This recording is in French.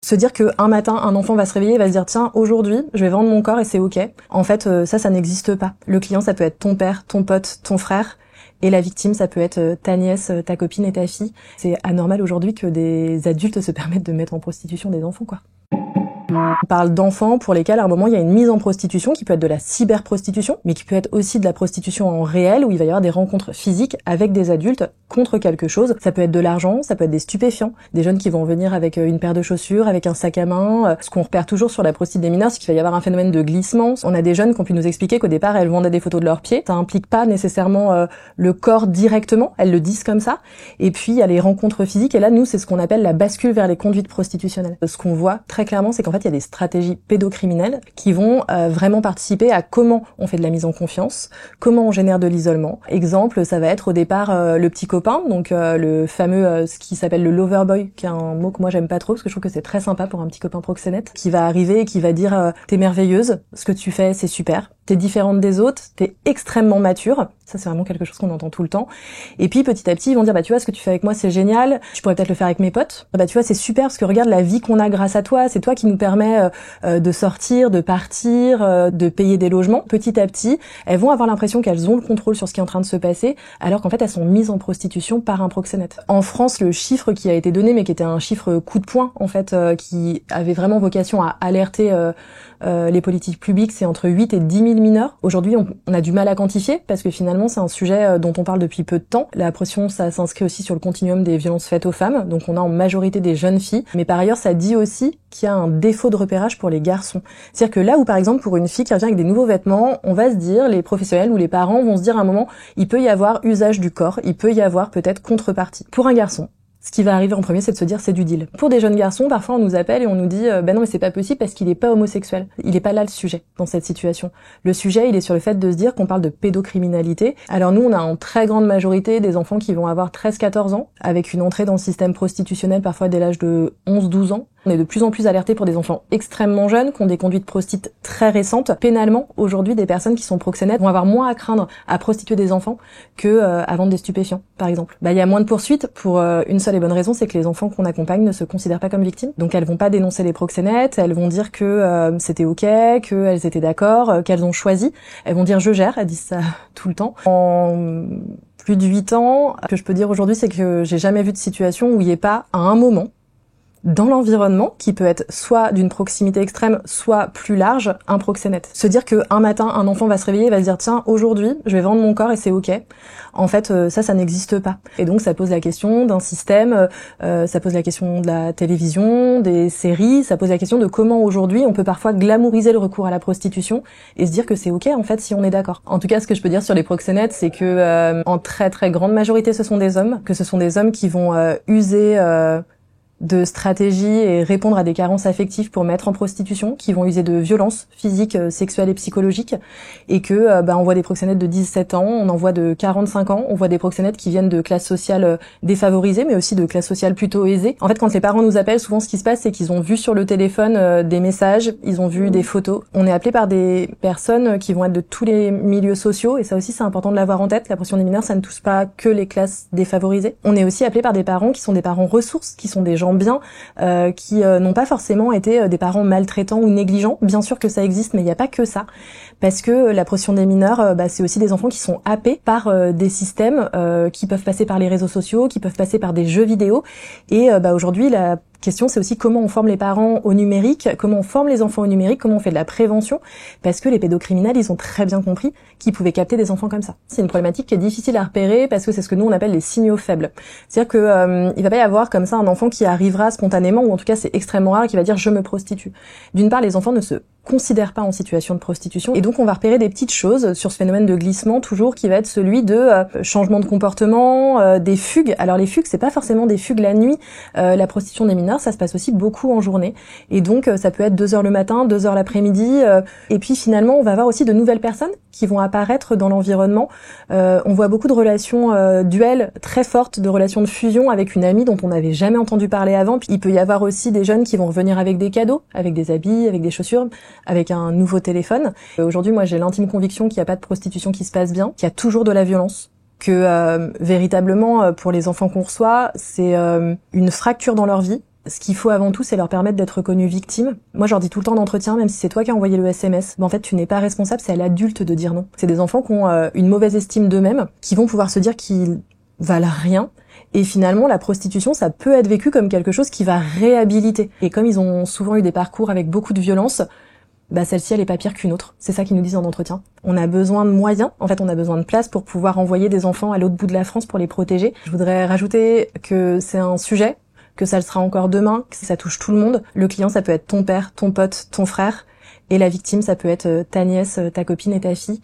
Se dire qu'un matin, un enfant va se réveiller et va se dire « Tiens, aujourd'hui, je vais vendre mon corps et c'est ok ». En fait, ça n'existe pas. Le client, ça peut être ton père, ton pote, ton frère. Et la victime, ça peut être ta nièce, ta copine et ta fille. C'est anormal aujourd'hui que des adultes se permettent de mettre en prostitution des enfants, quoi. On parle d'enfants pour lesquels à un moment il y a une mise en prostitution qui peut être de la cyberprostitution, mais qui peut être aussi de la prostitution en réel où il va y avoir des rencontres physiques avec des adultes contre quelque chose. Ça peut être de l'argent, ça peut être des stupéfiants, des jeunes qui vont venir avec une paire de chaussures, avec un sac à main. Ce qu'on repère toujours sur la prostitution des mineurs, c'est qu'il va y avoir un phénomène de glissement. On a des jeunes qui ont pu nous expliquer qu'au départ elles vendaient des photos de leurs pieds. Ça implique pas nécessairement le corps directement, elles le disent comme ça. Et puis il y a les rencontres physiques et là nous c'est ce qu'on appelle la bascule vers les conduites prostitutionnelles. Ce qu'on voit très clairement c'est qu'en fait il y a des stratégies pédocriminelles qui vont vraiment participer à comment on fait de la mise en confiance, comment on génère de l'isolement. Exemple, ça va être au départ le petit copain, donc le fameux ce qui s'appelle le lover boy, qui est un mot que moi j'aime pas trop parce que je trouve que c'est très sympa pour un petit copain proxénète, qui va arriver et qui va dire t'es merveilleuse, ce que tu fais c'est super, t'es différente des autres, t'es extrêmement mature. Ça c'est vraiment quelque chose qu'on entend tout le temps. Et puis petit à petit ils vont dire bah tu vois ce que tu fais avec moi c'est génial, je pourrais peut-être le faire avec mes potes. Bah tu vois c'est super parce que regarde la vie qu'on a grâce à toi, c'est toi qui nous permet de sortir, de partir, de payer des logements. Petit à petit, elles vont avoir l'impression qu'elles ont le contrôle sur ce qui est en train de se passer, alors qu'en fait elles sont mises en prostitution par un proxénète. En France, le chiffre qui a été donné, mais qui était un chiffre coup de poing en fait, qui avait vraiment vocation à alerter les politiques publiques, c'est entre 8 et 10 000 mineurs. Aujourd'hui, on a du mal à quantifier parce que finalement, c'est un sujet dont on parle depuis peu de temps. La prostitution, ça s'inscrit aussi sur le continuum des violences faites aux femmes, donc on a en majorité des jeunes filles. Mais par ailleurs, ça dit aussi qu'il y a un défaut de repérage pour les garçons. C'est-à-dire que là où, par exemple, pour une fille qui revient avec des nouveaux vêtements, on va se dire, les professionnels ou les parents vont se dire à un moment, il peut y avoir usage du corps, il peut y avoir peut-être contrepartie. Pour un garçon, ce qui va arriver en premier, c'est de se dire c'est du deal. Pour des jeunes garçons, parfois on nous appelle et on nous dit ben non mais c'est pas possible parce qu'il est pas homosexuel. Il est pas là le sujet dans cette situation. Le sujet, il est sur le fait de se dire qu'on parle de pédocriminalité. Alors nous, on a en très grande majorité des enfants qui vont avoir 13-14 ans, avec une entrée dans le système prostitutionnel parfois dès l'âge de 11-12 ans. On est de plus en plus alertés pour des enfants extrêmement jeunes, qui ont des conduites prostites très récentes. Pénalement, aujourd'hui, des personnes qui sont proxénètes vont avoir moins à craindre à prostituer des enfants que à vendre des stupéfiants, par exemple. Il y a moins de poursuites pour une seule et bonne raison, c'est que les enfants qu'on accompagne ne se considèrent pas comme victimes. Donc elles vont pas dénoncer les proxénètes, elles vont dire que c'était ok, qu'elles étaient d'accord, qu'elles ont choisi. Elles vont dire je gère, elles disent ça tout le temps. En plus de 8 ans, ce que je peux dire aujourd'hui, c'est que j'ai jamais vu de situation où il n'y ait pas, à un moment, dans l'environnement, qui peut être soit d'une proximité extrême, soit plus large, un proxénète. Se dire qu'un matin, un enfant va se réveiller et va se dire « Tiens, aujourd'hui, je vais vendre mon corps et c'est ok ». En fait, ça n'existe pas. Et donc, ça pose la question d'un système, ça pose la question de la télévision, des séries, ça pose la question de comment aujourd'hui on peut parfois glamouriser le recours à la prostitution et se dire que c'est ok, en fait, si on est d'accord. En tout cas, ce que je peux dire sur les proxénètes, c'est que en très très grande majorité, ce sont des hommes, que ce sont des hommes qui vont user de stratégies et répondre à des carences affectives pour mettre en prostitution, qui vont user de violences physiques, sexuelles et psychologiques, et que on voit des proxénètes de 17 ans, on en voit de 45 ans, on voit des proxénètes qui viennent de classes sociales défavorisées, mais aussi de classes sociales plutôt aisées. En fait, quand les parents nous appellent, souvent ce qui se passe, c'est qu'ils ont vu sur le téléphone des messages, ils ont vu des photos. On est appelé par des personnes qui vont être de tous les milieux sociaux, et ça aussi c'est important de l'avoir en tête. La prostitution des mineurs, ça ne touche pas que les classes défavorisées. On est aussi appelé par des parents qui sont des parents ressources, qui sont des gens bien, qui n'ont pas forcément été des parents maltraitants ou négligents. Bien sûr que ça existe, mais il n'y a pas que ça. Parce que la prostitution des mineurs, c'est aussi des enfants qui sont happés par des systèmes qui peuvent passer par les réseaux sociaux, qui peuvent passer par des jeux vidéo. Et aujourd'hui, la question, c'est aussi comment on forme les parents au numérique, comment on forme les enfants au numérique, comment on fait de la prévention, parce que les pédocriminels, ils ont très bien compris qu'ils pouvaient capter des enfants comme ça. C'est une problématique qui est difficile à repérer parce que c'est ce que nous on appelle les signaux faibles. C'est-à-dire que il va pas y avoir comme ça un enfant qui arrivera spontanément, ou en tout cas c'est extrêmement rare, qui va dire je me prostitue. D'une part, les enfants ne se considèrent pas en situation de prostitution, et donc on va repérer des petites choses sur ce phénomène de glissement toujours qui va être celui de changement de comportement, des fugues. Alors les fugues, c'est pas forcément des fugues la nuit. La prostitution des mineurs, ça se passe aussi beaucoup en journée, et donc ça peut être 2h le matin, 2h l'après-midi, et puis finalement on va avoir aussi de nouvelles personnes qui vont apparaître dans l'environnement. On voit beaucoup de relations duelles très fortes, de relations de fusion avec une amie dont on n'avait jamais entendu parler avant. Puis il peut y avoir aussi des jeunes qui vont revenir avec des cadeaux, avec des habits, avec des chaussures, avec un nouveau téléphone. Aujourd'hui, moi j'ai l'intime conviction qu'il n'y a pas de prostitution qui se passe bien, qu'il y a toujours de la violence, que véritablement pour les enfants qu'on reçoit, c'est une fracture dans leur vie. Ce qu'il faut avant tout, c'est leur permettre d'être reconnus victimes. Moi, je leur dis tout le temps en entretien, même si c'est toi qui as envoyé le SMS, en fait, tu n'es pas responsable, c'est à l'adulte de dire non. C'est des enfants qui ont une mauvaise estime d'eux-mêmes, qui vont pouvoir se dire qu'ils valent rien. Et finalement, la prostitution, ça peut être vécu comme quelque chose qui va réhabiliter. Et comme ils ont souvent eu des parcours avec beaucoup de violence, celle-ci, elle est pas pire qu'une autre. C'est ça qu'ils nous disent en entretien. On a besoin de moyens, en fait, on a besoin de place pour pouvoir envoyer des enfants à l'autre bout de la France pour les protéger. Je voudrais rajouter que c'est un sujet, que ça le sera encore demain, que ça touche tout le monde. Le client, ça peut être ton père, ton pote, ton frère. Et la victime, ça peut être ta nièce, ta copine et ta fille.